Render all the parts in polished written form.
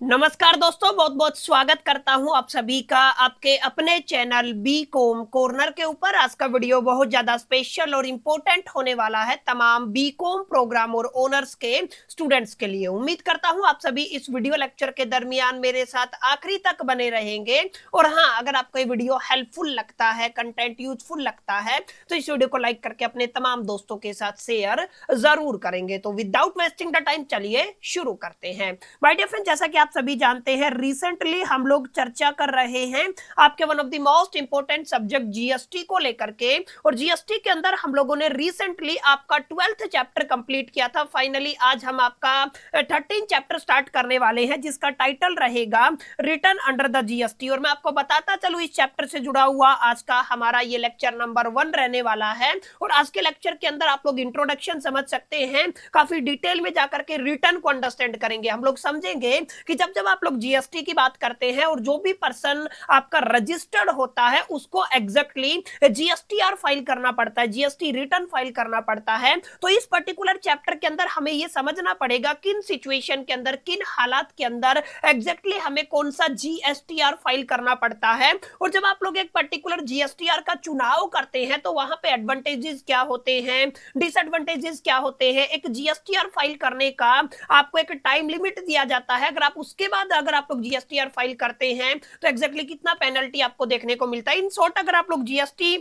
नमस्कार दोस्तों, बहुत बहुत स्वागत करता हूं आप सभी का आपके अपने चैनल बी कॉम कॉर्नर के ऊपर। आज का वीडियो बहुत ज्यादा स्पेशल और इम्पोर्टेंट होने वाला है तमाम बी कॉम प्रोग्राम और ओनर्स के स्टूडेंट्स के लिए। उम्मीद करता हूं आप सभी इस वीडियो लेक्चर के दरमियान मेरे साथ आखिरी तक बने रहेंगे। और हाँ, अगर आपको ये वीडियो हेल्पफुल लगता है, कंटेंट यूजफुल लगता है, तो इस वीडियो को लाइक करके अपने तमाम दोस्तों के साथ शेयर जरूर करेंगे। तो विदाउट वेस्टिंग द टाइम चलिए शुरू करते हैं। माय डियर फ्रेंड, जैसा कि आप सभी जानते हैं, रिसेंटली हम लोग चर्चा कर रहे हैं आपके one of the most important subject GST को लेकर के। और जीएसटी के अंदर हम लोगों ने रिसेंटली आपका 12th चैप्टर कंप्लीट किया था। फाइनली आज हम आपका 13 चैप्टर स्टार्ट करने वाले हैं, जिसका टाइटल रहेगा रिटर्न अंडर द जीएसटी। और मैं आपको बताता चलूं, इस चैप्टर से जुड़ा हुआ आज का हमारा ये लेक्चर नंबर 1 रहने वाला है। और आज के लेक्चर के अंदर आप लोग इंट्रोडक्शन समझ सकते हैं, काफी डिटेल में जाकर के रिटर्न को अंडरस्टैंड करेंगे। हम लोग समझेंगे कि जब जब आप लोग जीएसटी की बात करते हैं और जो भी पर्सन आपका रजिस्टर्ड होता है उसको एग्जैक्टली जीएसटीआर फाइल करना पड़ता है, जीएसटी रिटर्न फाइल करना पड़ता है। तो इस पर्टिकुलर चैप्टर के अंदर हमें यह समझना पड़ेगा किन सिचुएशन के अंदर, किन हालात के अंदर एग्जैक्टली हमें कौन सा जीएसटीआर फाइल करना पड़ता है। और जब आप लोग एक पर्टिकुलर जीएसटीआर का चुनाव करते हैं तो वहां पे एडवांटेजेस क्या होते हैं, डिसएडवांटेजेस क्या होते हैं। एक जीएसटीआर फाइल करने का आपको एक टाइम लिमिट दिया जाता है। अगर आप उसके बाद अगर आप लोग जीएसटीआर फाइल करते हैं तो एग्जैक्टली कितना पेनल्टी आपको देखने को मिलता है। इन शॉर्ट, अगर आप लोग जीएसटी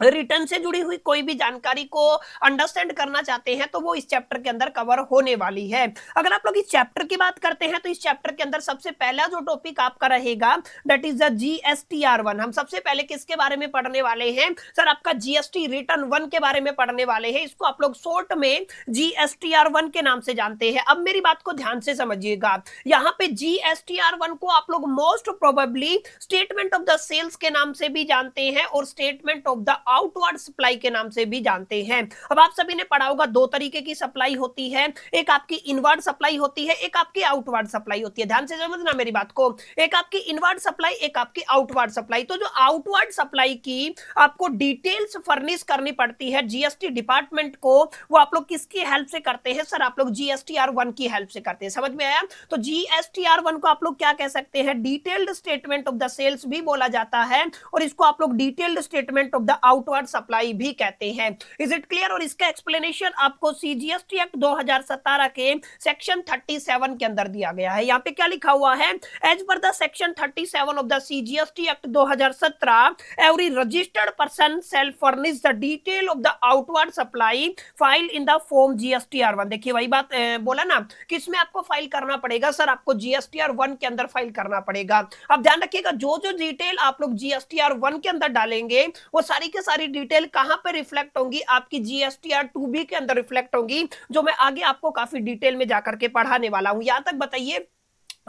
रिटर्न से जुड़ी हुई कोई भी जानकारी को अंडरस्टैंड करना चाहते हैं तो वो इस चैप्टर के अंदर कवर होने वाली है। अगर आप लोग इस चैप्टर की बात करते हैं तो इस चैप्टर के अंदर सबसे पहला जो टॉपिक आपका रहेगा दैट इज द जीएसटीआर 1। हम सबसे पहले किसके बारे में पढ़ने वाले हैं सर? आपका जीएसटी रिटर्न 1 के बारे में पढ़ने वाले हैं। इसको आप लोग शॉर्ट में जीएसटीआर 1 के नाम से जानते हैं। अब मेरी बात को ध्यान से समझिएगा, यहाँ पे जीएसटीआर 1 को आप लोग most probably statement of the sales के नाम से भी जानते हैं और statement of the outward supply के नाम से भी जानते हैं। अब आप सभी ने पढ़ा होगा, दो तरीके की सप्लाई होती है, एक आपकी इनवर्ड सप्लाई होती है, एक आपकी आउटवर्ड सप्लाई होती है। ध्यान से समझना मेरी बात को, एक आपकी इनवर्ड सप्लाई, एक आपकी आउटवर्ड सप्लाई। तो जो आउटवर्ड सप्लाई की आपको डिटेल्स फर्निश करनी पड़ती है जीएसटी डिपार्टमेंट को, वो आप लोग किसकी हेल्प से करते हैं सर? आप लोग जीएसटीआर 1 की हेल्प से करते हैं। समझ में आया? तो जीएसटीआर 1 को आप लोग क्या कह सकते हैं? Detailed statement of the sales भी बोला जाता है और इसको आप लोग detailed statement of the outward supply भी कहते हैं। Is it clear? और इसका एक्सप्लेनेशन आपको सीजीएसटी एक्ट 2017 के सेक्शन 37 के अंदर दिया गया है। यहाँ पे क्या लिखा हुआ है? As per the section 37 of the CGST act 2017, every registered person shall furnish the detail of the outward supply file in the form GSTR 1। देखिए वही बात बोला ना, किसमें आपको फाइल करना पड़ेगा सर? आपको जीएसटीआर 1 के अंदर फाइल करना पड़ेगा। अब ध्यान रखिएगा, जो जो डिटेल आप लोग जीएसटीआर 1 के अंदर डालेंगे वो सारी के सारी डिटेल कहां पे रिफ्लेक्ट होंगी? आपकी जीएसटीआर 2B के अंदर रिफ्लेक्ट होंगी, जो मैं आगे आपको काफी डिटेल में जाकर के पढ़ाने वाला हूं। यहां तक बताइए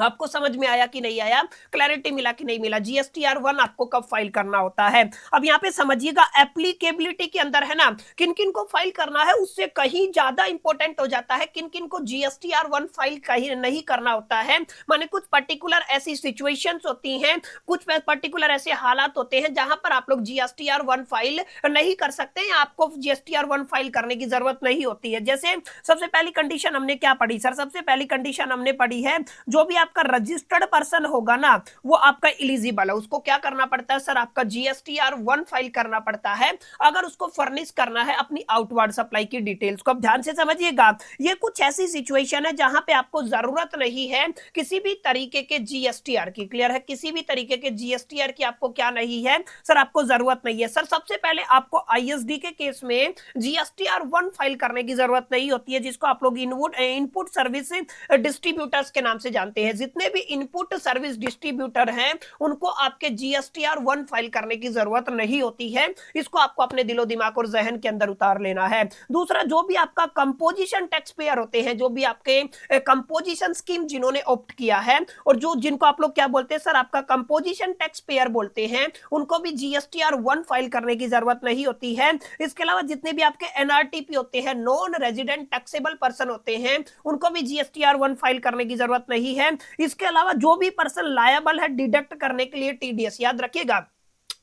आपको समझ में आया कि नहीं आया, क्लैरिटी मिला कि नहीं मिला? जीएसटीआर 1 आपको कब फाइल करना होता है? अब यहाँ पे समझिएगा, एप्लीकेबिलिटी के अंदर है ना, किन किन को फाइल करना है उससे कहीं ज्यादा इंपॉर्टेंट हो जाता है किन किन को जीएसटीआर 1 फाइल कहीं नहीं करना होता है। माने कुछ पर्टिकुलर ऐसी सिचुएशंस होती हैं, कुछ पर्टिकुलर ऐसे हालात होते हैं जहां पर आप लोग जीएसटीआर 1 फाइल नहीं कर सकते, आपको जीएसटीआर 1 फाइल करने की जरूरत नहीं होती है। जैसे सबसे पहली कंडीशन हमने क्या पढ़ी सर? सबसे पहली कंडीशन हमने पढ़ी है, जो भी आपका रजिस्टर्ड पर्सन होगा ना वो आपका एलिजिबल है, उसको क्या करना पड़ता है सर? आपका जीएसटीआर 1 फाइल करना पड़ता है अगर उसको फर्निश करना है अपनी आउटवर्ड सप्लाई की डिटेल्स को। अब ध्यान से समझिएगा, ये कुछ ऐसी सिचुएशन है जहां पे आपको जरूरत नहीं है किसी भी तरीके के जीएसटीआर की। क्लियर है? किसी भी तरीके के जीएसटीआर की आपको क्या नहीं है सर? आपको जरूरत नहीं है सर। सबसे पहले आपको आईएसडी के केस में जीएसटीआर 1 फाइल करने की जरूरत नहीं होती है, जिसको आप लोग इनपुट सर्विस डिस्ट्रीब्यूटर्स के नाम से जानते हैं। जितने भी इनपुट सर्विस डिस्ट्रीब्यूटर हैं उनको आपके जीएसटीआर 1 फाइल करने की जरूरत नहीं होती है। इसको आपको अपने दिलो दिमाग और जहन के अंदर उतार लेना है। दूसरा, जो भी आपका कंपोजिशन टैक्स पेयर होते हैं, जो भी आपके कंपोजिशन स्कीम जिन्होंने ऑप्ट किया है और जो जिनको आप लोग क्या बोलते हैं सर? आपका कंपोजिशन टैक्स पेयर बोलते हैं, उनको भी जीएसटीआर 1 फाइल करने की जरूरत नहीं होती है। इसके अलावा जितने भी आपके एनआरटीपी होते हैं, नॉन रेजिडेंट टैक्सेबल पर्सन होते हैं, उनको भी जीएसटीआर 1 फाइल करने की जरूरत नहीं है। इसके अलावा जो भी पर्सन लायबल है डिडक्ट करने के लिए टीडीएस, याद रखिएगा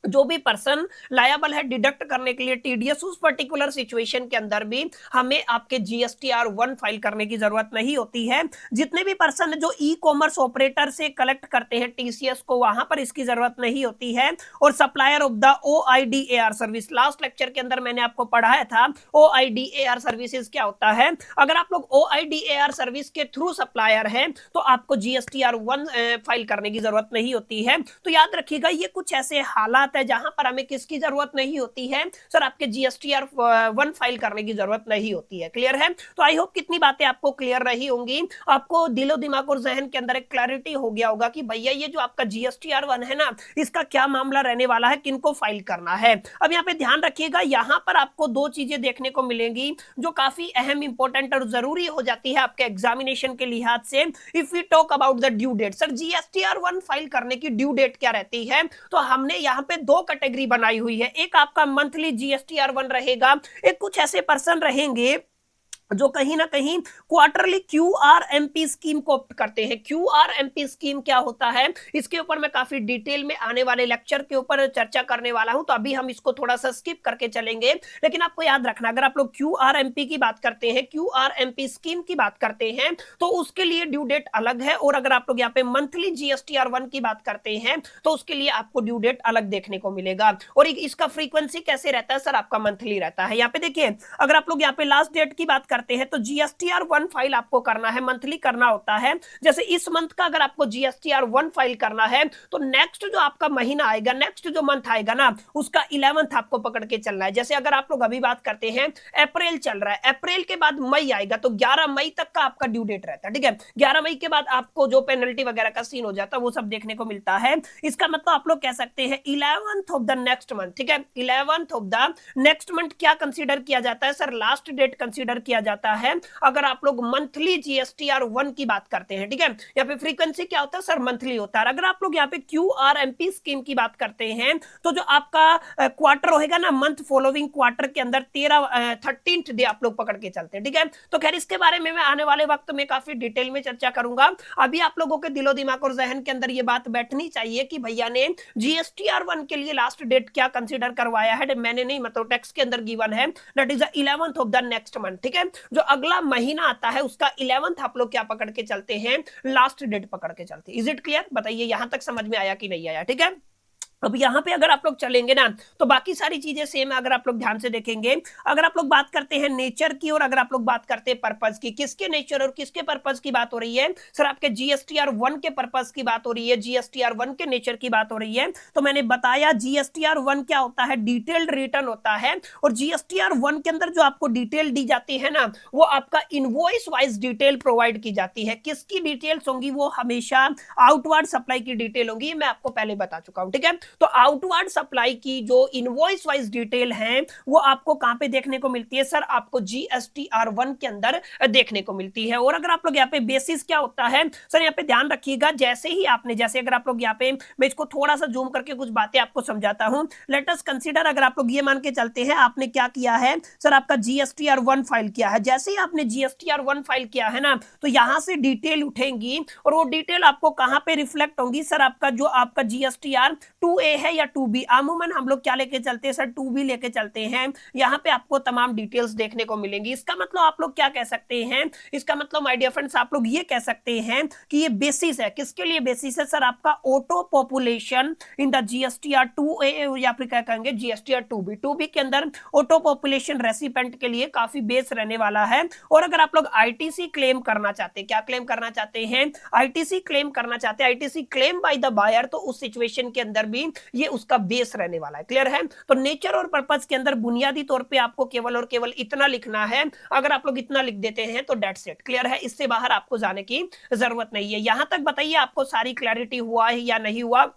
जो भी पर्सन लायबल है डिडक्ट करने के लिए टीडीएस, उस पर्टिकुलर सिचुएशन के अंदर भी हमें आपके जीएसटीआर 1 फाइल करने की जरूरत नहीं होती है। जितने भी पर्सन जो ई कॉमर्स ऑपरेटर से कलेक्ट करते हैं टीसीएस को, वहां पर इसकी जरूरत नहीं होती है। और supplier of the OIDAR service, last lecture के अंदर मैंने आपको पढ़ाया था ओआईडीएआर सर्विसेज क्या होता है। अगर आप लोग ओआईडीएआर सर्विस के थ्रू सप्लायर हैं तो आपको जीएसटीआर 1 फाइल करने की जरूरत नहीं होती है। तो याद रखिएगा ये कुछ ऐसे हालात है जहां पर हमें किसकी जरूरत नहीं होती है सर, आपके जीएसटीआर 1 फाइल करने की जरूरत नहीं होती है। क्लियर है? तो आई होप कितनी बातें आपको क्लियर रही होंगी, आपको दिलो दिमाग और जहन के अंदर एक क्लैरिटी हो गया होगा कि भैया ये जो आपका जीएसटीआर 1 है ना, इसका क्या मामला रहने वाला है, किनको फाइल करना है। अब यहाँ पे ध्यान रखिएगा, यहाँ पर आपको दो चीजें देखने को मिलेंगी जो काफी अहम, इंपॉर्टेंट और जरूरी हो जाती है आपके एग्जामिनेशन के लिहाज से। If we talk about the due date, sir GSTR 1 file करने की ड्यू डेट क्या रहती है, तो हमने यहाँ पे दो कैटेगरी बनाई हुई है। एक आपका मंथली जीएसटीआर 1 रहेगा, एक कुछ ऐसे पर्सन रहेंगे जो कहीं ना कहीं क्वार्टरली क्यूआरएमपी स्कीम को ऑप्ट करते हैं। क्यूआरएमपी स्कीम क्या होता है, इसके ऊपर मैं काफी डिटेल में आने वाले लेक्चर के ऊपर चर्चा करने वाला हूं, तो अभी हम इसको थोड़ा सा स्किप करके चलेंगे। लेकिन आपको याद रखना, अगर आप लोग क्यूआरएमपी की बात करते हैं, क्यूआरएमपी स्कीम की बात करते हैं, तो उसके लिए ड्यू डेट अलग है। और अगर आप लोग यहाँ पे मंथली जीएसटीआर 1 की बात करते हैं तो उसके लिए आपको ड्यू डेट अलग देखने को मिलेगा। और इसका फ्रीक्वेंसी कैसे रहता है सर, आपका मंथली रहता है। यहाँ पे देखिए, अगर आप लोग यहाँ पे लास्ट डेट की बात करते हैं तो जीएसटीआर 1 फाइल आपको करना है, मंथली करना होता है। जैसे इस मंथ का अगर आपको जीएसटीआर 1 फाइल करना है तो नेक्स्ट जो आपका महीना आएगा, नेक्स्ट जो मंथ आएगा ना, उसका 11th आपको पकड़ के चलना है। जैसे अगर आप लोग अभी बात करते हैं, अप्रैल चल रहा है, अप्रैल के बाद मई आएगा, तो 11 मई तक का आपका ड्यू डेट रहता है। ठीक है, 11 मई के बाद आपको जो पेनल्टी वगैरह का सीन हो जाता है वो सब देखने को मिलता है। इसका मतलब आप लोग कह सकते हैं 11th of the next month. ठीक है, 11th of the next month क्या कंसीडर किया जाता है सर, लास्ट डेट कंसीडर किया जाता है अगर आप लोग मंथली जीएसटीआर 1 की बात करते हैं। ठीक है, यहाँ पे फ्रीक्वेंसी क्या होता है सर, मंथली होता है। अगर आप लोग यहाँ पे क्यूआरएमपी स्कीम की बात करते हैं तो जो आपका क्वार्टर होगा ना, मंथ फॉलोइंग क्वार्टर के अंदर 13th डे आप लोग पकड़ के चलते हैं। ठीक है, तो खैर इसके बारे में मैं आने वाले वक्त में काफी डिटेल में चर्चा करूंगा। अभी आप लोगों के दिलो दिमाग और जहन के अंदर ये बात बैठनी चाहिए कि भैया ने जीएसटीआर 1 के लिए लास्ट डेट क्या कंसीडर करवाया है, मैंने नहीं, मतलब टेक्स्ट के अंदर गिवन है, that is the 11th of the next month. ठीक है, जो अगला महीना आता है उसका 11th आप लोग क्या पकड़ के चलते हैं, लास्ट डेट पकड़ के चलते हैं। Is it clear? बताइए यहां तक समझ में आया कि नहीं आया? ठीक है, अब यहाँ पे अगर आप लोग चलेंगे ना तो बाकी सारी चीजें सेम है। अगर आप लोग ध्यान से देखेंगे, अगर आप लोग बात करते हैं नेचर की और अगर आप लोग बात करते हैं पर्पज की, किसके नेचर और किसके पर्पज की बात हो रही है सर, आपके जीएसटीआर 1 के पर्पज की बात हो रही है, जीएसटीआर 1 के नेचर की बात हो रही है। तो मैंने बताया जीएसटीआर 1 क्या होता है, डिटेल्ड रिटर्न होता है। और जीएसटीआर 1 के अंदर जो आपको डिटेल दी जाती है ना, वो आपका इनवॉइस वाइज डिटेल प्रोवाइड की जाती है। किसकी डिटेल्स होंगी, वो हमेशा आउटवर्ड सप्लाई की डिटेल होंगी, मैं आपको पहले बता चुका हूं। ठीक है, तो आउटवर्ड सप्लाई की जो इनवॉइस वाइज डिटेल है वो आपको कहां पे देखने को मिलती है सर, आपको जीएसटीआर 1 के अंदर देखने को मिलती है। और अगर आप लोग यहाँ पे बेसिस क्या होता है सर, यहाँ पे ध्यान रखिएगा, जैसे ही आपने, जैसे अगर आप लोग यहाँ पे, मैं इसको थोड़ा सा जूम करके कुछ बातें आपको समझाता हूं। लेट अस कंसीडर, अगर आप लोग ये मान के चलते हैं आपने क्या किया है सर, आपका जीएसटीआर 1 फाइल किया है। जैसे ही आपने जीएसटीआर 1 फाइल किया है ना, तो यहां से डिटेल उठेंगी और वो डिटेल आपको कहां पे रिफ्लेक्ट होंगी सर, आपका जो आपका जीएसटीआर 2A है या 2B, अमूमन हम लोग क्या लेके चलते हैं सर, 2B लेके चलते हैं। यहाँ पे आपको तमाम डिटेल्स देखने को मिलेंगी। इसका मतलब आप लोग क्या कह सकते हैं, इसका मतलब माय डियर फ्रेंड्स आप लोग ये कह सकते हैं कि ये बेसिस है। किसके लिए बेसिस है सर, आपका auto population in the GSTR 2A या फिर क्या कहेंगे जीएसटीआर 2B। 2B के अंदर ऑटो पॉपुलेशन रेसिपेंट के लिए काफी बेस रहने वाला है। और अगर आप लोग आईटीसी क्लेम करना चाहते हैं, क्या क्लेम करना चाहते हैं, आईटीसी क्लेम करना चाहते हैं, ITC claim by the buyer, तो उस सिचुएशन के अंदर भी ये उसका बेस रहने वाला है। क्लियर है? तो नेचर और पर्पस के अंदर बुनियादी तौर पे आपको केवल और केवल इतना लिखना है। अगर आप लोग इतना लिख देते हैं तो डेट्स इट। क्लियर है? इससे बाहर आपको जाने की जरूरत नहीं है। यहां तक बताइए आपको सारी क्लैरिटी हुआ है या नहीं हुआ,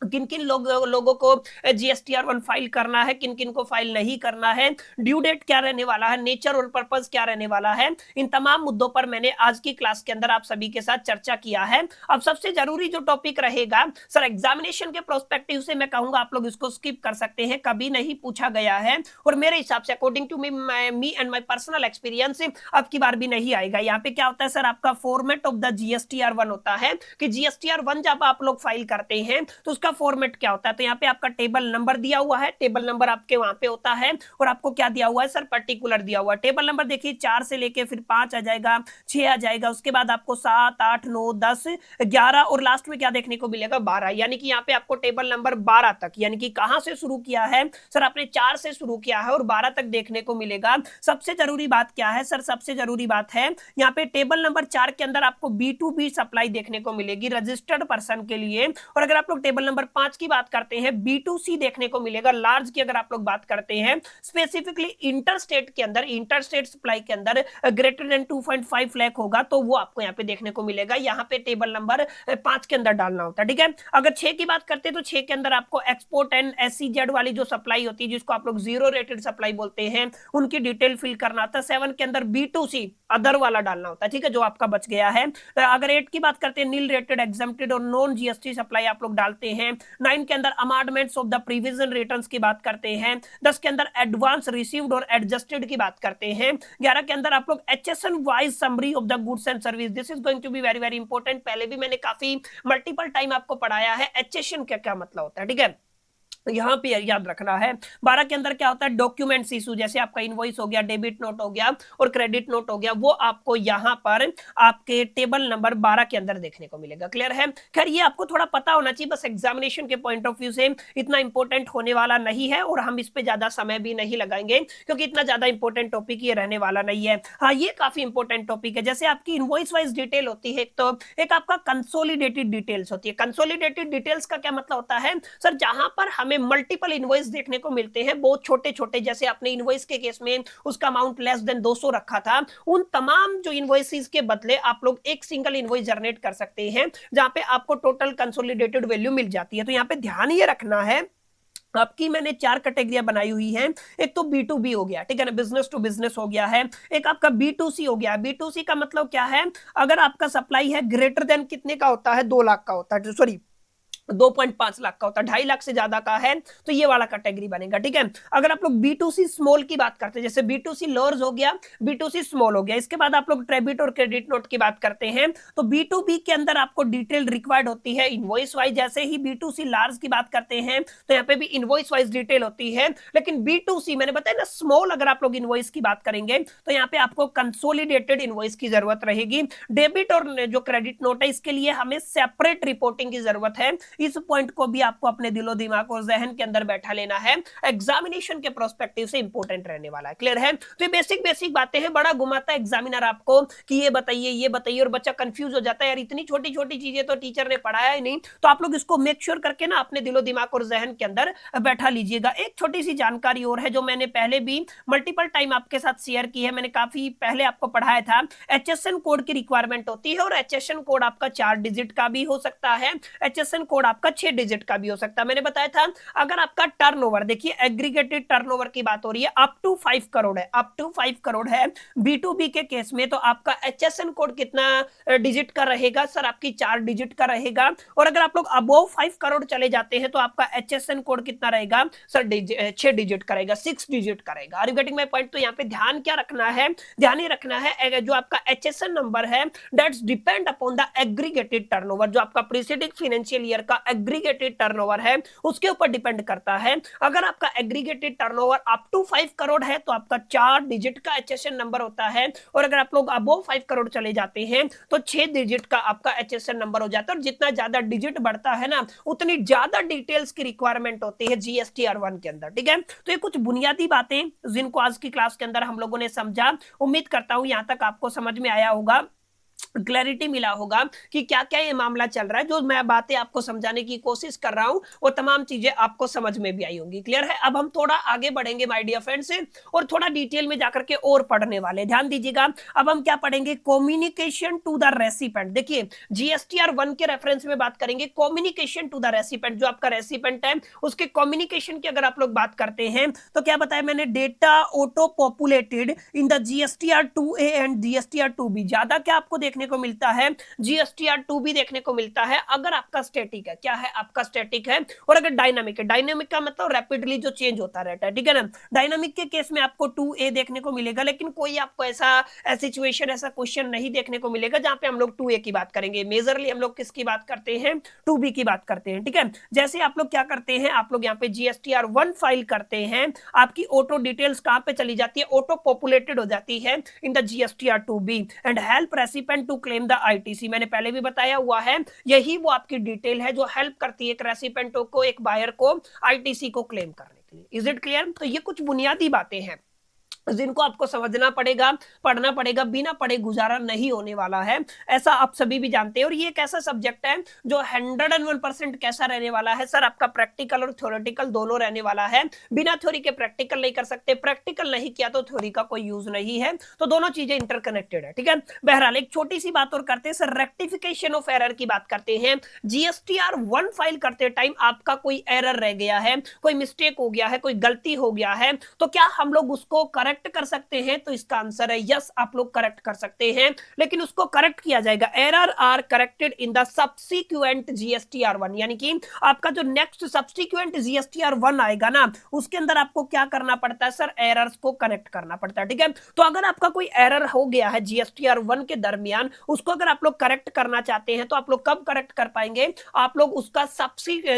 किन किन लोगों को जीएसटीआर 1 फाइल करना है, किन किन को फाइल नहीं करना है, ड्यू डेट क्या रहने वाला है, नेचर और पर्पस क्या रहने वाला है, इन तमाम मुद्दों पर मैंने आज की क्लास के अंदर आप सभी के साथ चर्चा किया है। अब सबसे जरूरी जो टॉपिक रहेगा सर, एग्जामिनेशन के प्रोस्पेक्टिव से मैं कहूंगा आप लोग इसको स्किप कर सकते हैं, कभी नहीं पूछा गया है और मेरे हिसाब से according to me and my personal experience अब की बार भी नहीं आएगा। यहाँ पे क्या होता है सर, आपका फॉर्मेट ऑफ द जीएसटीआर 1 होता है कि जीएसटीआर 1 जब आप लोग फाइल करते हैं तो उसका इसका फॉर्मेट क्या होता है, तो यहाँ पे आपका टेबल नंबर दिया हुआ है, टेबल नंबर आपके वहां पे होता है, और आपको क्या दिया हुआ है सर, पर्टिकुलर दिया हुआ है। टेबल नंबर देखिए 4 से लेके फिर 5 आ जाएगा, 6 आ जाएगा, उसके बाद आपको 7, 8, 9, 10, 11 और लास्ट में क्या देखने को मिलेगा, 12। यानी कि यहाँ पे आपको टेबल नंबर 12 तक, यानी कि कहां से शुरू किया है सर, आपने 4 से शुरू किया है और 12 तक देखने को मिलेगा। सबसे जरूरी बात क्या है सर, सबसे जरूरी बात है यहाँ पे टेबल नंबर 4 के अंदर आपको B2B सप्लाई देखने को मिलेगी रजिस्टर्ड पर्सन के लिए। और अगर आप लोग टेबल नंबर 5 की बात करते हैं, B2C देखने को मिलेगा लार्ज की। अगर आप लोग बात करते हैं स्पेसिफिकली इंटरस्टेट के अंदर, इंटरस्टेट सप्लाई के अंदर ग्रेटर देन 2.5 लाख होगा, तो वो आपको यहाँ पे देखने को मिलेगा। यहाँ पे टेबल नंबर 5 के अंदर डालना होता है, ठीक है। अगर 6 की बात करते हैं तो 6 के अंदर आपको एक्सपोर्ट एंड SEZ वाली जो सप्लाई होती है, जिसको आप लोग जीरो रेटेड सप्लाई बोलते हैं, उनकी डिटेल फिल करना होता है। 7 के अंदर B2C अदर वाला डालना होता है, ठीक है, जो आपका बच गया है। अगर 8 की बात करते हैं, नील रेटेड, एग्जम्प्टेड और नॉन GST सप्लाई आप लोग डालते हैं। 9 के अंदर अमेंडमेंट्स ऑफ द प्रीविजन रिटर्न्स की बात करते हैं। 10 के अंदर एडवांस रिसीव्ड और एडजस्टेड की बात करते हैं। 11 के अंदर आप लोग HSN wise summary of the goods and service, this is going to be very very important. पहले भी मैंने काफी मल्टीपल टाइम आपको पढ़ाया है HSN क्या क्या मतलब होता है, ठीक है, यहां पे याद रखना है। 12 के अंदर क्या होता है, डॉक्यूमेंट्स इशू, जैसे आपका इनवॉइस हो गया, डेबिट नोट हो गया और क्रेडिट नोट हो गया, वो आपको यहां पर आपके टेबल नंबर 12 के अंदर देखने को मिलेगा। क्लियर है। खैर ये आपको थोड़ा पता होना चाहिए, बस एग्जामिनेशन के पॉइंट ऑफ व्यू से इतना इंपॉर्टेंट होने वाला नहीं है और हम इस पे ज्यादा समय भी नहीं लगाएंगे, क्योंकि इतना ज्यादा इंपॉर्टेंट टॉपिक ये रहने वाला नहीं है। हाँ, ये काफी इंपॉर्टेंट टॉपिक है। जैसे आपकी इनवॉइस वाइज डिटेल होती है, तो एक आपका कंसोलिडेटेड डिटेल्स होती है। कंसोलिडेटेड डिटेल्स का क्या मतलब होता है सर, जहां पर हमें मल्टीपल इनवॉइस देखने को मिलते हैं, बहुत छोटे छोटे, जैसे आपने इनवॉइस के केस में उसका अमाउंट लेस देन 200 रखा था, उन तमाम जो इनवॉइसेस के बदले आप लोग एक सिंगल इनवॉइस जनरेट कर सकते हैं, जहां पे आपको टोटल कंसोलिडेटेड वैल्यू मिल जाती है। तो यहां पे ध्यान ये रखना है, आपकी मैंने 4 कैटेगरियां बनाई हुई हैं। एक तो B2B हो गया, ठीक है ना, बिजनेस टू बिजनेस हो गया है। एक आपका B2C हो गया। B2C का मतलब क्या है, अगर आपका सप्लाई है ग्रेटर देन कितने का होता है, 2 लाख का होता है, सॉरी 2.5 लाख का होता है, 2.5 लाख से ज्यादा का है तो ये वाला कैटेगरी बनेगा, ठीक है। अगर आप लोग B2C स्मॉल की बात करते हैं, जैसे B2C लोअर्स हो गया, B2C स्मॉल हो गया, इसके बाद आप लोग डेबिट और क्रेडिट नोट की बात करते हैं, तो B2B के अंदर आपको डिटेल रिक्वायर्ड होती है इनवॉइस वाइज। जैसे ही B2C लार्ज की बात करते हैं तो यहाँ पे भी इनवॉइस वाइज डिटेल होती है, लेकिन B2C मैंने बताया ना स्मॉल, अगर आप लोग इनवॉइस की बात करेंगे तो यहाँ पे आपको कंसोलिडेटेड इनवॉइस की जरूरत रहेगी। डेबिट और जो क्रेडिट नोट है, इसके लिए हमें सेपरेट रिपोर्टिंग की जरूरत है। इस पॉइंट को भी आपको अपने दिलो दिमाग और जहन के अंदर बैठा लेना है, एग्जामिनेशन के प्रोस्पेक्टिव से इंपॉर्टेंट रहने वाला है। क्लियर है। तो ये बेसिक बेसिक बातें हैं, बड़ा घुमाता है एग्जामिनर आपको कि ये बताइए, और बच्चा कंफ्यूज हो जाता है, यार इतनी छोटी छोटी चीजें तो टीचर ने पढ़ाया ही नहीं। तो आप लोग इसको मेक श्योर करके ना अपने दिलो दिमाग और जहन के अंदर बैठा लीजिएगा। एक छोटी सी जानकारी और है, जो मैंने पहले भी मल्टीपल टाइम आपके साथ शेयर की है, मैंने काफी पहले आपको पढ़ाया था। HSN कोड की रिक्वायरमेंट होती है, और HSN कोड आपका 4 डिजिट का भी हो सकता है, HSN कोड आपका 6 डिजिट का भी हो सकता है। मैंने बताया था अगर आपका टर्नओवर, देखिए एग्रीगेटेड टर्नओवर की बात हो रही है, अप टू 5 करोड़ है, अप टू 5 करोड़ है B2B के केस में, तो आपका HSN कोड कितना डिजिट का रहेगा सर, आपकी 4 डिजिट का रहेगा। और अगर आप लोग अबोव 5 करोड़ चले जाते हैं तो आपका HSN कोड कितना रहेगा सर, 6 डिजिट का रहेगा, 6 डिजिट का रहेगा। Are you getting my point. तो यहाँ पे ध्यान क्या रखना है, ध्यान ही रखना है जो आपका HSN नंबर है that's depend upon the aggregated turnover, जो आपका प्रीसीडिंग फाइनेंशियल ईयर का एग्रीगेटेड टर्नओवर है उसके ऊपर डिपेंड करता है। अगर आपका aggregated turnover up to 5 crore है तो आपका 4 डिजिट का HSN नंबर होता है, और अगर आप लोग अबोव 5 करोड़ चले जाते हैं तो 6 डिजिट का आपका HSN नंबर हो जाता है। और जितना ज्यादा डिजिट बढ़ता है ना, उतनी ज्यादा डिटेल्स की रिक्वायरमेंट होती है GSTR1 के अंदर, ठीक है। तो ये कुछ बुनियादी बातें जिनको आज की क्लास के अंदर हम लोगों ने समझा, उम्मीद करता हूं यहां तक आपको समझ में आया होगा, क्लैरिटी मिला होगा कि क्या क्या ये मामला चल रहा है। जो मैं बातें आपको समझाने की कोशिश कर रहा हूं वो तमाम चीजें आपको समझ में भी आई होंगी। क्लियर है। अब हम थोड़ा आगे बढ़ेंगे माय डियर फ्रेंड्स, और थोड़ा डिटेल में जाकर के और पढ़ने वाले, ध्यान दीजिएगा। अब हम क्या पढ़ेंगे, कम्युनिकेशन टू द रेसिपेंट। देखिए GSTR1 के रेफरेंस में बात करेंगे, कम्युनिकेशन टू द रेसिपेंट, जो आपका रेसिपेंट है उसके कम्युनिकेशन की अगर आप लोग बात करते हैं तो क्या बताया मैंने, data auto populated in the GSTR2A and GSTR2B। ज्यादा क्या आपको देखने को मिलता है, जीएसटीआर 2 भी देखने को मिलता है अगर आपका स्टैटिक है। क्या है? आपका स्टैटिक है। और अगर डायनामिक है, डायनामिक का मतलब रैपिडली जो चेंज होता रहता है, ठीक है ना। डायनामिक के केस में आपको 2A देखने को मिलेगा, लेकिन कोई आपको ऐसा सिचुएशन, ऐसा क्वेश्चन नहीं देखने को मिलेगा जहां पे हम लोग 2A की बात करेंगे। मेजरली हम लोग किसकी बात करते हैं? 2B की बात करते हैं, ठीक है। जैसे आप लोग क्या करते हैं, आप लोग यहाँ पे जीएसटीआर 1 फाइल करते हैं, आपकी ऑटो डिटेल्स कहां पे चली जाती है? ऑटो पॉपुलेटेड हो जाती है in the GSTR 2B and help recipient to claim the ITC. मैंने पहले भी बताया हुआ है, यही वो आपकी डिटेल है जो हेल्प करती है एक रेसिपेंट को, एक बायर को आईटीसी को क्लेम करने के लिए। Is it clear? तो ये कुछ बुनियादी बातें हैं जिनको आपको समझना पड़ेगा, पढ़ना पड़ेगा, बिना पढ़े गुजारा नहीं होने वाला है, ऐसा आप सभी भी जानते हैं। और ये एक ऐसा सब्जेक्ट है जो 101% कैसा रहने वाला है सर? आपका प्रैक्टिकल और थ्योरेटिकल दोनों रहने वाला है। बिना थ्योरी के प्रैक्टिकल नहीं कर सकते, प्रैक्टिकल नहीं किया तो थ्योरी का कोई यूज नहीं है, तो दोनों चीजें इंटरकनेक्टेड है, ठीक है। बहरहाल एक छोटी सी बात और करते हैं सर, रेक्टिफिकेशन ऑफ एरर की बात करते हैं। जीएसटीआर 1 फाइल करते टाइम आपका कोई एरर रह गया है, कोई मिस्टेक हो गया है, कोई गलती हो गया है, तो क्या हम लोग उसको करेक्ट कर सकते हैं? तो इसका आंसर है यस, आप लोग करेक्ट कर सकते हैं, लेकिन उसको करेक्ट किया जाएगा। Error are corrected in the subsequent GSTR 1, यानी कि आपका जो नेक्स्ट सब्सिक्वेंट जीएसटीआर 1 आएगा ना, उसके अंदर आपको क्या करना पड़ता है सर? एरर्स को करेक्ट करना पड़ता है, ठीक है। तो अगर आपका कोई एरर हो गया है जीएसटीआर 1 के दरमियान, उसको अगर आप लोग करेक्ट करना चाहते हैं तो आप लोग कब करेक्ट कर पाएंगे? आप लोग उसका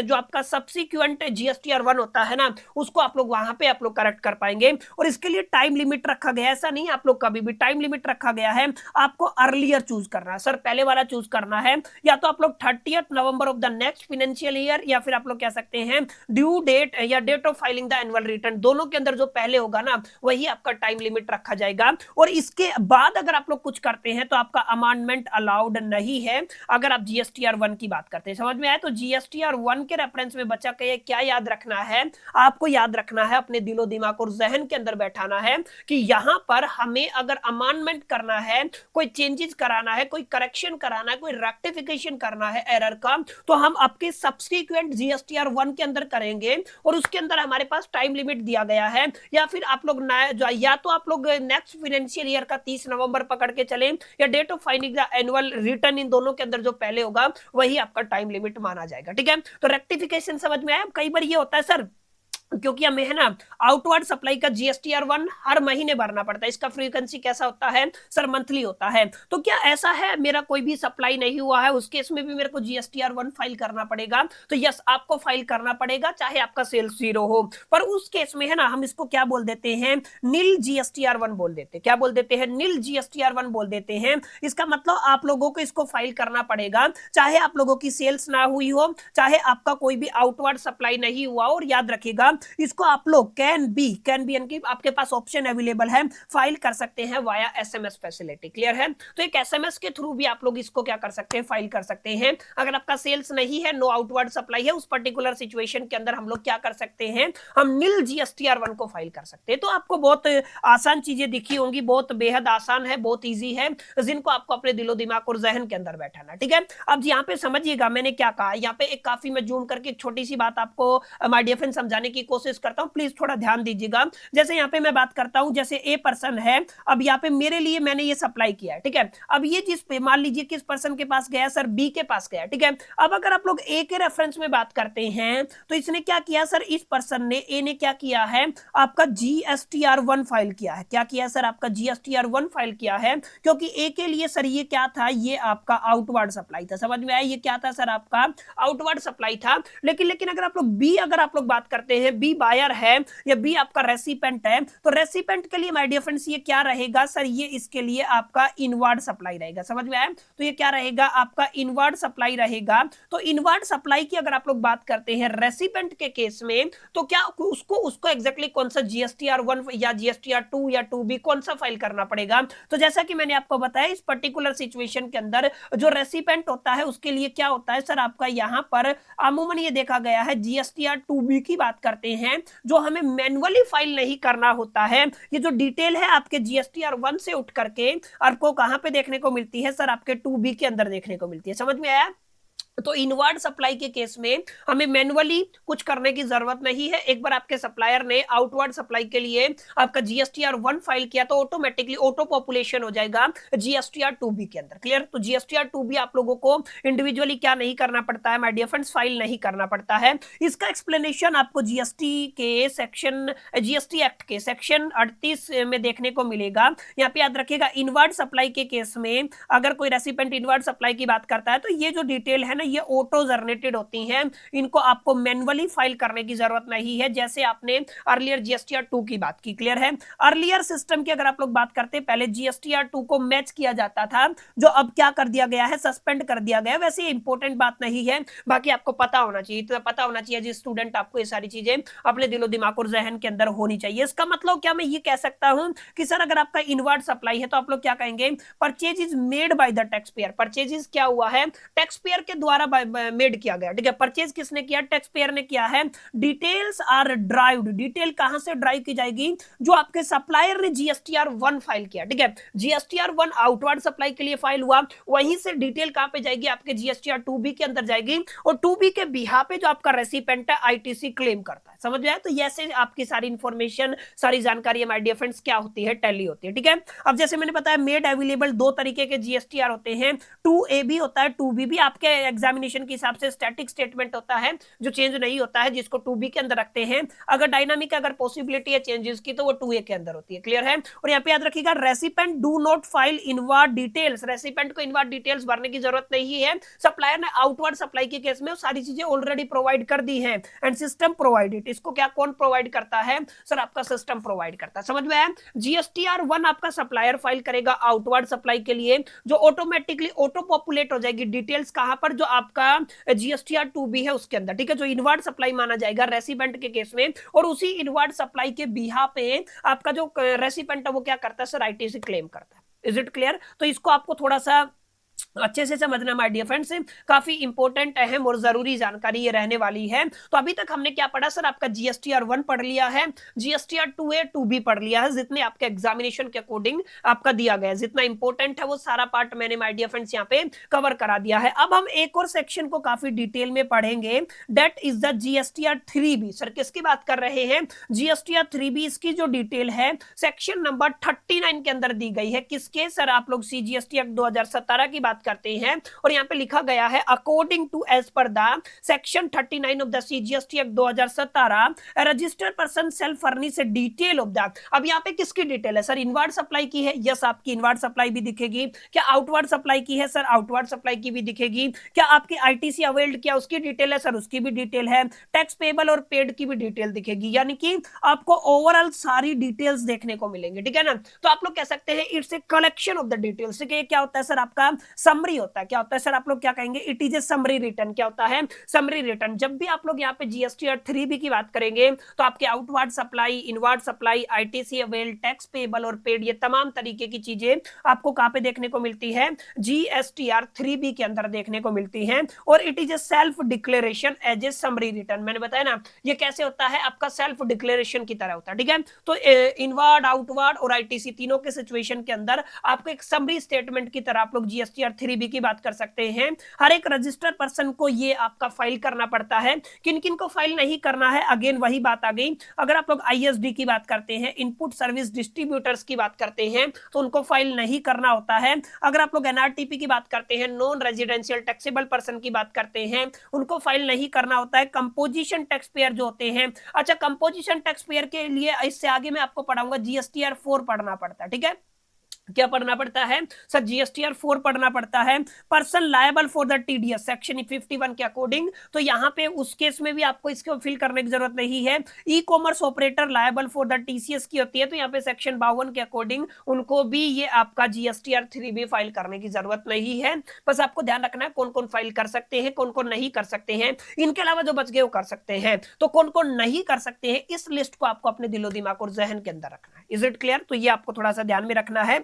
जो आपका सब्सिक्वेंट जीएसटीआर 1 होता है ना, उसको आप लोग वहां पे आप लोग करेक्ट कर पाएंगे। और इसके लिए टाइम लिमिट रखा गया है, ऐसा नहीं आप लोग कभी भी टाइम लिमिट रखा गया है, आपको अर्लियर चूज करना है सर, पहले वाला चूज करना है, या तो आप लोग 30 November of the next financial year, या फिर आप लोग कह सकते हैं ड्यू डेट या date of filing the annual return, दोनों के अंदर जो पहले होगा ना वही आपका टाइम लिमिट रखा जाएगा। और इसके बाद अगर आप लोग कुछ करते हैं तो आपका अमेंडमेंट अलाउड नहीं है, अगर आप जीएसटीआर 1 की बात करते हैं। समझ में आया? तो जीएसटीआर 1 के रेफरेंस में बच्चा के क्या याद रखना है? आपको याद रखना है, अपने दिलो दिमाग और जहन के अंदर बैठाना है कि यहां पर हमें अगर अमेंडमेंट करना है, कोई चेंजेस कराना है, कोई करेक्शन कराना है, कोई रेक्टिफिकेशन करना है एरर का, तो हम आपके सब्सिक्वेंट जीएसटीआर 1 के अंदर करेंगे। और उसके अंदर हमारे पास टाइम लिमिट दिया गया है, या फिर आप लोग या तो आप लोग नेक्स्ट फाइनेंशियल ईयर का 30 नवंबर पकड़ के चलें, या date of filing the annual return, इन दोनों के अंदर जो पहले होगा वही आपका टाइम लिमिट माना जाएगा, ठीक है। तो रेक्टिफिकेशन समझ में आया? कई बार ये होता है सर, क्योंकि हमें है ना आउटवर्ड सप्लाई का जीएसटीआर 1 हर महीने भरना पड़ता है, इसका फ्रीक्वेंसी कैसा होता है सर? मंथली होता है। तो क्या ऐसा है मेरा कोई भी सप्लाई नहीं हुआ है, उस केस में भी मेरे को जीएसटीआर 1 फाइल करना पड़ेगा? तो यस, आपको फाइल करना पड़ेगा, चाहे आपका सेल्स 0 हो। पर उस केस में है ना, हम इसको क्या बोल देते हैं? नील जीएसटीआर 1 बोल देते हैं। क्या बोल देते हैं? नील जीएसटीआर 1 बोल देते हैं। इसका मतलब आप लोगों को इसको फाइल करना पड़ेगा, चाहे आप लोगों की सेल्स ना हुई हो, चाहे आपका कोई भी आउटवर्ड सप्लाई नहीं हुआ। और याद रखिएगा, इसको आप लोग कैन बी यानी आपके पास ऑप्शन अवेलेबल है, फाइल कर सकते हैं वाया एसएमएस फैसिलिटी। क्लियर है? तो एक एसएमएस के थ्रू भी आप लोग इसको क्या कर सकते हैं? फाइल कर सकते हैं। अगर आपका सेल्स नहीं है, नो आउटवर्ड सप्लाई है, उस पर्टिकुलर सिचुएशन के अंदर हम लोग क्या कर सकते हैं? हम नील जीएसटीआर 1 को फाइल कर सकते हैं। तो आपको बहुत आसान चीजें दिखी होंगी, बहुत बेहद आसान है, बहुत ईजी है, जिनको आपको अपने दिलो दिमाग और जहन के अंदर बैठाना, ठीक है। अब यहाँ पे समझिएगा मैंने क्या कहा। यहाँ पे एक काफी मैं जूम करके एक छोटी सी बात आपको माय डियर फ्रेंड समझाने की कोशिश करता हूँ, प्लीज थोड़ा ध्यान दीजिएगा। जैसे यहाँ पे मैं बात करता हूँ, जैसे ए पर्सन है, अब यहाँ पे मेरे लिए मैंने ये सप्लाई किया है, ठीक है। अब ये जिस पे मान लीजिए किस पर्सन के पास गया सर? बी के पास गया, ठीक है। अब अगर आप लोग ए के रेफरेंस में बात करते हैं तो इसने क्या किया सर? इस पर्सन ने, ए ने क्या किया है? आपका जीएसटीआर 1 फाइल किया है। क्या किया सर? आपका जीएसटीआर 1 फाइल किया है, क्योंकि ए के लिए सर ये क्या था? ये आपका आउटवर्ड सप्लाई था। समझ में आया? ये क्या था सर? आपका आउटवर्ड सप्लाई था। लेकिन अगर आप लोग बी, अगर आप लोग बात करते हैं, बी बायर है या बी आपका रेसिपेंट है, तो रेसिपेंट के लिए माय डियर फ्रेंड्स ये क्या रहेगा सर? ये इसके लिए आपका इनवर्ड सप्लाई रहेगा। समझ में आया? तो ये क्या रहेगा? आपका इनवर्ड सप्लाई रहेगा। तो इनवर्ड सप्लाई की अगर आप लोग बात करते हैं रेसिपेंट के केस में, तो क्या उसको एग्जैक्टली कौन सा जीएसटीआर 1 या जीएसटीआर 2 या 2B कौन सा फाइल करना पड़ेगा? तो जैसा कि मैंने आपको बताया, इस पर्टिकुलर सिचुएशन के अंदर जो रेसिपेंट होता है उसके लिए क्या होता है सर? आपका यहां पर अमूमन ये देखा गया है जीएसटीआर 2B की बात करते हैं, जो हमें मैन्युअली फाइल नहीं करना होता है। ये जो डिटेल है आपके जीएसटीआर 1 से उठ करके आपको कहां पे देखने को मिलती है सर? आपके 2B के अंदर देखने को मिलती है। समझ में आया? तो इनवर्ड सप्लाई के केस में हमें मैन्युअली कुछ करने की जरूरत नहीं है। एक बार आपके सप्लायर ने आउटवर्ड सप्लाई के लिए आपका GSTR 1 फाइल किया तो ऑटोमेटिकली ऑटो पॉपुलेशन हो जाएगा GSTR 2B के अंदर। क्लियर? तो GSTR 2B आप लोगों को इंडिविजुअली क्या नहीं करना पड़ता है माय डियर फ्रेंड्स, फाइल नहीं करना पड़ता है। इसका एक्सप्लेनेशन आपको जीएसटी एक्ट के सेक्शन 38 में देखने को मिलेगा। यहाँ पे याद रखिएगा, इनवर्ड सप्लाई के केस में अगर कोई रेसिपेंट इनवर्ड सप्लाई की बात करता है तो ये जो डिटेल है ना, ये ऑटो जनरेटेड होती हैं, इनको आपको मैन्युअली फाइल करने की जरूरत नहीं है, जैसे आपने अर्लियर GSTR 2 की बात की। क्लियर है? अर्लियर सिस्टम की अगर आप लोग बात करते, पहले GSTR 2 को मैच किया जाता था, जो अब क्या कर दिया गया है, सस्पेंड कर दिया गया। वैसे इंपॉर्टेंट बात नहीं है, बाकी आपको पता होना चाहिए, तो पता होना चाहिए जी स्टूडेंट, आपको ये सारी चीजें अपने दिलो दिमाग और जहन के अंदर होनी चाहिए। इसका मतलब क्या मैं ये कह सकता हूं कि सर अगर आपका इनवर्ड सप्लाई है तो आप लोग क्या कहेंगे, purchase is made by the tax payer. Purchase क्या हुआ है, टैक्स पेयर के द्वारा मेड किया गया। ठीक है, परचेज किसने किया, टैक्स पेयर ने किया है। डिटेल्स आर ड्राइव्ड, डिटेल कहां से ड्राइव की जाएगी, जो आपके सप्लायर ने GSTR 1 फाइल किया। ठीक है, GSTR 1 आउटवर्ड सप्लाई के लिए फाइल हुआ, वहीं से डिटेल कहां पे जाएगी, आपके GSTR 2B के अंदर जाएगी, और 2B के बिहाफ पे जो आपका रेसिपेंट है ITC क्लेम करता है। समझ में आया? तो ऐसे आपकी सारी इंफॉर्मेशन, सारी जानकारी माय डियर फ्रेंड्स क्या होती है, टैली होती है। ठीक है, अब जैसे मैंने बताया मेड अवेलेबल दो तरीके के GSTR होते हैं, 2AB होता है, 2B भी आपके एग्जामिनेशन के हिसाब से स्टैटिक स्टेटमेंट होता है जो चेंज नहीं होता है, जिसको 2B के अंदर रखते हैं। अगर डायनामिक अगर पॉसिबिलिटी है चेंजेस की तो वो 2A के अंदर होती है। क्लियर है? और यहाँ पे याद रखिएगा, recipient do not file inward details, recipient को इनवर्ड डिटेल्स भरने की जरूरत नहीं है। सप्लायर ने आउटवर्ड सप्लाई के केस में वो सारी चीजें ऑलरेडी प्रोवाइड कर दी है, एंड सिस्टम प्रोवाइडेड। इसको क्या कौन प्रोवाइड करता है, सर आपका सिस्टम प्रोवाइड करता है। समझ में आया? GSTR 1 आपका सप्लायर फाइल करेगा आउटवर्ड सप्लाई के लिए, जो ऑटोमेटिकली ऑटो पॉपुलेट हो जाएगी डिटेल्स कहां पर, जो आपका GSTR 2B है उसके अंदर। ठीक है, जो इनवर्ड सप्लाई माना जाएगा रेसिपेंट के केस में, और उसी इनवर्ड सप्लाई के बिहा पे आपका जो रेसिपेंट है वो क्या करता है, सर ITC क्लेम करता है। Is it clear? तो इसको आपको थोड़ा सा अच्छे से समझना माय डियर फ्रेंड्स, काफी इंपॉर्टेंट, अहम और जरूरी जानकारी ये रहने वाली है। तो अभी तक हमने क्या पढ़ा, सर आपका GSTR 1 पढ़ लिया है, GSTR 2A 2B पढ़ लिया है, जितने आपके एग्जामिनेशन के अकॉर्डिंग आपका दिया गया है, जितना इंपॉर्टेंट है वो सारा पार्ट मैंने माय डियर फ्रेंड्स यहाँ पे कवर करा दिया है। अब हम एक और सेक्शन को काफी डिटेल में पढ़ेंगे, that is the GSTR 3B। Sir किसकी बात कर रहे हैं, GSTR 3B। इसकी जो डिटेल है सेक्शन नंबर 39 के अंदर दी गई है। किसके, सर आप लोग CGST एक्ट 2017 की बात करते हैं, और यहां पे लिखा गया है according to as per the section 39 of the CGST act 2017 registered person shall furnish detail of the. अब यहां पे किसकी डिटेल है, सर इनवर्ड सप्लाई की है, यस आपकी इनवर्ड सप्लाई भी दिखेगी। क्या आउटवर्ड सप्लाई की है, सर आउटवर्ड सप्लाई की भी दिखेगी। क्या आपकी ITC अवेल्ड किया उसकी डिटेल है, सर उसकी भी डिटेल है। टैक्स पेबल और पेड की भी डिटेल दिखेगी, यानी कि आपको ओवरऑल सारी डिटेल्स देखने को मिलेंगी। ठीक है ना? तो आप लोग कह सकते हैं it's a collection of the details. क्या होता है सर, आपका समरी होता है। क्या होता है सर, आप लोग क्या कहेंगे, it is A summary return. क्या होता है, समरी रिटर्न। जब भी आप लोग यहाँ पे GSTR 3B की बात करेंगे तो आपके outward supply, inward supply, ITC avail, tax payable और पेड, ये तमाम तरीके की चीजें आपको कहां पे देखने को मिलती है, GSTR 3B के अंदर देखने को मिलती है। और it is a self declaration as a summary return. मैंने बताया ना, ये कैसे होता है, आपका सेल्फ डिक्लेरेशन की तरह होता है। ठीक है, तो इनवर्ड, आउटवर्ड और ITC तीनों के सिचुएशन के अंदर आपको एक समरी स्टेटमेंट की तरह आप लोग GSTR 3B की बात कर सकते हैं। हर एक रजिस्टर्ड पर्सन को ये आपका फाइल करना पड़ता है। किन किन को फाइल नहीं करना है, अगेन वही बात आ गई। अगर आप लोग ISD की बात करते हैं, इनपुट सर्विस डिस्ट्रीब्यूटर्स की बात करते हैं, तो उनको फाइल नहीं करना होता है। अगर आप लोग NRTP की बात करते हैं, नॉन रेजिडेंशियल टैक्सेबल पर्सन की बात करते हैं, उनको फाइल नहीं करना होता है। कंपोजिशन टैक्स पेयर जो होते हैं, अच्छा कंपोजिशन टैक्स पेयर के लिए इससे आगे मैं आपको पढ़ाऊंगा GSTR 4 पढ़ना पड़ता है। ठीक है, क्या पढ़ना पड़ता है, सर GSTR 4 पढ़ना पड़ता है। Person liable for the TDS section 51 के अकॉर्डिंग, तो यहाँ पे उस केस में भी आपको इसको फिल करने की जरूरत नहीं है। E commerce operator liable for the TCS की होती है, तो यहाँ पे सेक्शन 52 के अकॉर्डिंग उनको भी ये आपका GSTR 3B फाइल करने की जरूरत नहीं है। बस आपको ध्यान रखना है कौन कौन फाइल कर सकते हैं, कौन कौन नहीं कर सकते हैं। इनके अलावा जो बच गए वो कर सकते हैं, तो कौन कौन नहीं कर सकते हैं इस लिस्ट को आपको अपने दिलो दिमाग और जहन के अंदर रखना है। Is it clear? तो ये आपको थोड़ा सा ध्यान में रखना है।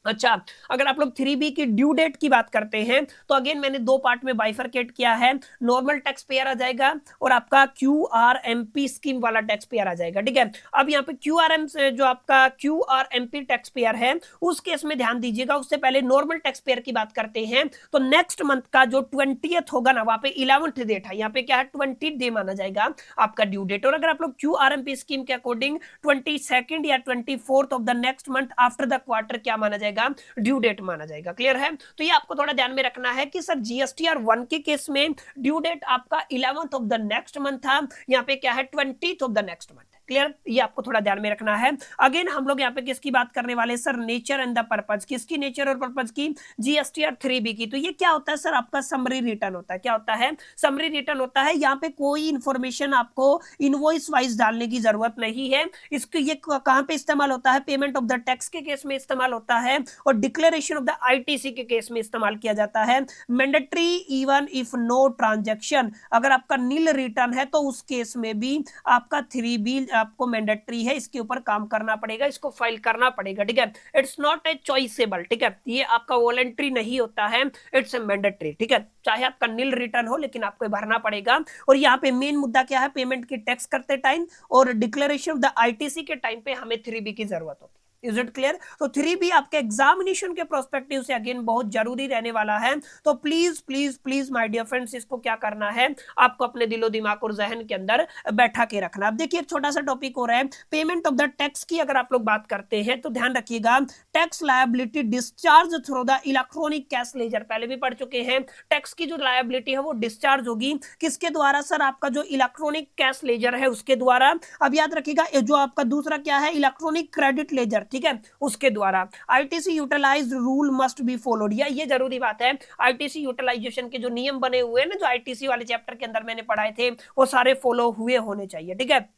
अच्छा, अगर आप लोग 3B की ड्यू डेट की बात करते हैं तो अगेन मैंने दो पार्ट में बाइफरकेट किया है। नॉर्मल टैक्स पेयर आ जाएगा और आपका QRMP स्कीम वाला टैक्स पेयर आ जाएगा। ठीक है, अब यहाँ पे QRM से जो आपका QRMP टैक्स पेयर है उस केस में ध्यान दीजिएगा। उससे पहले नॉर्मल टैक्स पेयर की बात करते हैं तो नेक्स्ट मंथ का जो 20th होगा ना, वहां पे 11th डेट है, यहाँ पे क्या है 20 डे माना जाएगा आपका ड्यू डेट। और अगर आप लोग QRMP स्कीम के अकॉर्डिंग 22nd या 24th of the next month after the quarter क्या माना जाएगा, ड्यू डेट माना जाएगा। क्लियर है, तो ये आपको थोड़ा ध्यान में रखना है कि सर GSTR 1 के केस में ड्यू डेट आपका 11th of the next month था, यहाँ पे क्या है 20th of the next month. Clear, ये आपको थोड़ा ध्यान में रखना है। अगेन हम लोग यहाँ पे किसकी बात करने वाले sir, nature and the purpose. किसकी नेचर और पर्पज की, GSTR 3B की। तो ये क्या होता है सर, आपका समरी रिटर्न होता है। क्या होता है, समरी रिटर्न होता है। यहाँ पे कोई इंफॉर्मेशन आपको इनवॉइस वाइज डालने की जरूरत नहीं है। इसको ये कहां पे इस्तेमाल होता है, पेमेंट ऑफ द टैक्स के केस में इस्तेमाल होता है और डिक्लेरेशन ऑफ द ITC के केस में इस्तेमाल किया जाता है। Mandatory even if no transaction, अगर आपका नील रिटर्न है तो उस केस में भी आपका 3B आपको मैंडेटरी है, इसके ऊपर काम करना पड़ेगा, इसको फाइल करना पड़ेगा। ठीक है, इट्स नॉट ए चॉइसेबल। ठीक है, ये आपका वॉलंटरी नहीं होता है, इट्स ए मैंडेटरी। ठीक है, चाहे आपका नील रिटर्न हो लेकिन आपको भरना पड़ेगा। और यहाँ पे मेन मुद्दा क्या है, पेमेंट की टैक्स करते टाइम और डिक्लेरेशन ऑफ द ITC के टाइम पे हमें 3B की जरूरत होती है। Is it clear? तो 3B आपके एग्जामिनेशन के प्रोस्पेक्टिव से अगेन बहुत जरूरी रहने वाला है। तो please please please my dear friends, इसको क्या करना है, आपको अपने दिलो दिमाग और जहन के अंदर बैठा के रखना। अब देखिए एक छोटा सा टॉपिक हो रहा है, पेमेंट ऑफ द टैक्स की अगर आप लोग बात करते हैं तो ध्यान रखिएगा, tax liability discharge through the electronic cash ledger. पहले भी पढ़ चुके हैं, टैक्स की जो लायबिलिटी है वो डिस्चार्ज होगी किसके द्वारा सर, आपका जो इलेक्ट्रॉनिक कैश लेजर है उसके द्वारा। अब याद रखिएगा जो आपका दूसरा क्या है, इलेक्ट्रॉनिक क्रेडिट लेजर। ठीक है, उसके द्वारा। ITC utilised rule must be followed, ये जरूरी बात है। ITC यूटिलाइजेशन के जो नियम बने हुए हैं ना, जो ITC वाले चैप्टर के अंदर मैंने पढ़ाए थे, वो सारे फॉलो हुए होने चाहिए। ठीक है,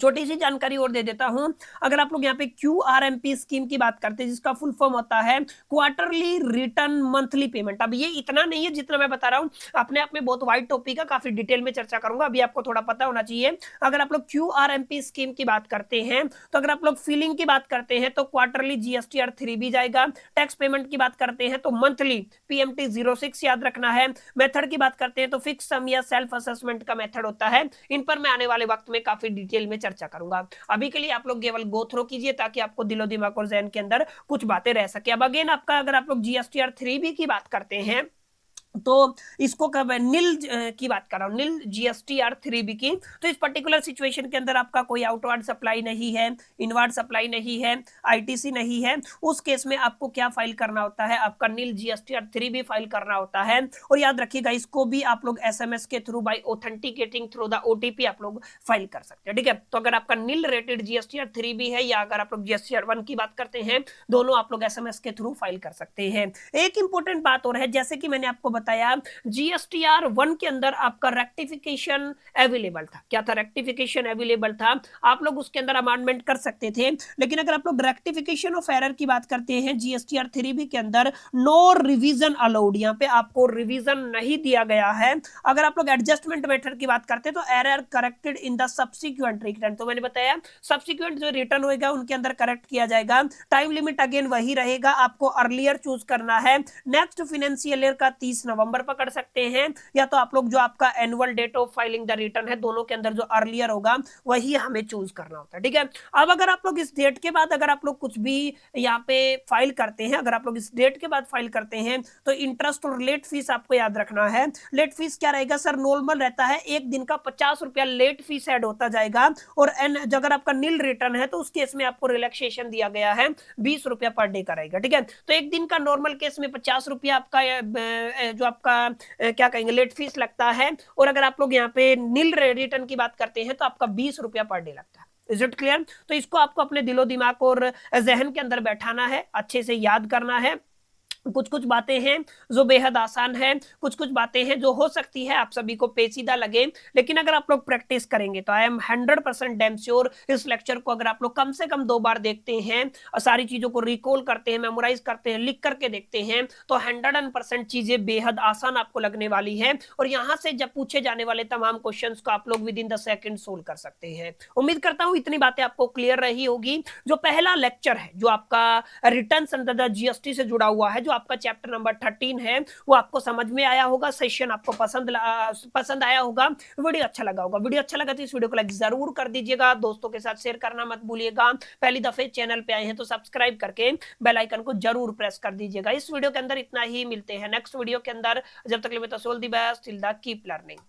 छोटी सी जानकारी और दे देता हूं, अगर आप लोग यहाँ पे QRMP स्कीम की बात करते हैं जिसका फुल फॉर्म होता है क्वार्टरली रिटर्न मंथली पेमेंट। अब ये इतना नहीं है जितना मैं बता रहा हूं, अपने आप में बहुत वाइड टॉपिक है, काफी डिटेल में चर्चा करूंगा, अभी आपको थोड़ा पता होना चाहिए। अगर आप लोग QRMP स्कीम की बात करते हैं तो अगर आप लोग फीलिंग की बात करते हैं तो क्वार्टरली GSTR 3B जाएगा। टैक्स पेमेंट की बात करते हैं तो मंथली PMT 06 याद रखना है। मेथड की बात करते हैं तो फिक्स सम या सेल्फ असेसमेंट का मेथड होता है। इन पर मैं आने वाले वक्त में काफी डिटेल में चर्चा करूंगा। अभी के लिए आप लोग केवल गो थ्रू कीजिए ताकि आपको दिलो दिमाग और जहन के अंदर कुछ बातें रह सके। अब अगेन आपका अगर आप लोग GSTR 3B की बात करते हैं तो इसको कब नील की बात कर रहा हूं, नील GSTR 3B की। तो इस पर्टिकुलर सिचुएशन के अंदर आपका कोई आउटवर्ड सप्लाई नहीं है, इनवर्ड सप्लाई नहीं है, ITC नहीं है, उस केस में आपको क्या फाइल करना होता है, आपका नील GSTR 3B फाइल करना होता है। और याद रखिएगा इसको भी आप लोग SMS के through by authenticating through the OTP आप लोग फाइल कर सकते हैं। ठीक है, तो अगर आपका नील रेटेड GSTR 3B है या अगर आप लोग GSTR 1 की बात करते हैं, दोनों आप लोग SMS के थ्रू फाइल कर सकते हैं। एक इंपॉर्टेंट बात और है, जैसे कि मैंने आपको बताया GSTR 1 के अंदर आपका रेक्टिफिकेशन अवेलेबल था। क्या था, रेक्टिफिकेशन अवेलेबल था, आप लोग उसके अंदर अमेंडमेंट कर सकते थे। लेकिन अगर आप लोग रेक्टिफिकेशन ऑफ एरर की बात करते हैं GSTR 3B के अंदर, नो रिवीजन अलाउड, यहाँ पे आपको रिवीजन नहीं दिया गया है। अगर आप लोग एडजस्टमेंट मेथड की बात करते हैं तो error corrected in the subsequent return, तो मैंने बताया सब्सिक्वेंट जो रिटर्न होगा उनके अंदर करेक्ट किया जाएगा। टाइम लिमिट अगेन वही रहेगा, आपको अर्लियर चूज करना है। नेक्स्ट फाइनेंशियल ईयर का 30 नवंबर पकड़ सकते हैं, या तो आप लोग जो आपका annual date of filing the return है, दोनों के अंदर जो अर्लियर होगा वही हमें चूज करना होता है। ठीक है, अब अगर आप लोग इस डेट के बाद अगर आप लोग कुछ भी यहाँ पे फाइल करते हैं, अगर आप लोग इस डेट के बाद फाइल करते हैं तो इंटरेस्ट और लेट फीस आपको याद रखना है। लेट फीस क्या रहेगा सर, नॉर्मल रहता है, एक दिन का 50 रुपया लेट फीस ऐड होता जाएगा। और अगर आपका नील रिटर्न है तो उस केस में आपको रिलैक्सेशन दिया गया है, 20 रुपया पर डे का रहेगा। ठीक है, तो एक दिन का नॉर्मल केस में 50 रुपया आपका जो आपका क्या कहेंगे लेट फीस लगता है। और अगर आप लोग यहाँ पे नील रिटर्न की बात करते हैं तो आपका 20 रुपया पर डे लगता है। Is it clear? तो इसको आपको अपने दिलो दिमाग और जहन के अंदर बैठाना है, अच्छे से याद करना है। कुछ कुछ बातें हैं जो बेहद आसान है, कुछ कुछ बातें हैं जो हो सकती है आप सभी को पेचीदा लगे, लेकिन अगर आप लोग प्रैक्टिस करेंगे तो आई एम 100% डैम श्योर इस लेक्चर को अगर आप लोग कम से कम 2 बार देखते हैं और सारी चीजों को रिकॉल करते हैं, मेमोराइज करते हैं, लिख करके देखते हैं, तो 100% चीजें बेहद आसान आपको लगने वाली है और यहाँ से जब पूछे जाने वाले तमाम क्वेश्चंस को आप लोग with in the second solve कर सकते हैं। उम्मीद करता हूँ इतनी बातें आपको क्लियर रही होगी। जो पहला लेक्चर है जो आपका रिटर्न अंडर द जीएसटी से जुड़ा हुआ है, जो आपका चैप्टर नंबर 13 है, वो आपको समझ में आया होगा, सेशन आपको पसंद आया होगा, वीडियो अच्छा लगा होगा। वीडियो अच्छा लगा तो इस वीडियो को लाइक जरूर कर दीजिएगा, दोस्तों के साथ शेयर करना मत भूलिएगा। पहली दफे चैनल पे आए हैं तो सब्सक्राइब करके बेल आइकन को जरूर प्रेस कर दीजिएगा। इस वीडियो के अंदर इतना ही, मिलते हैं नेक्स्ट वीडियो के अंदर। जब तक के लिए the best, till the keep learning.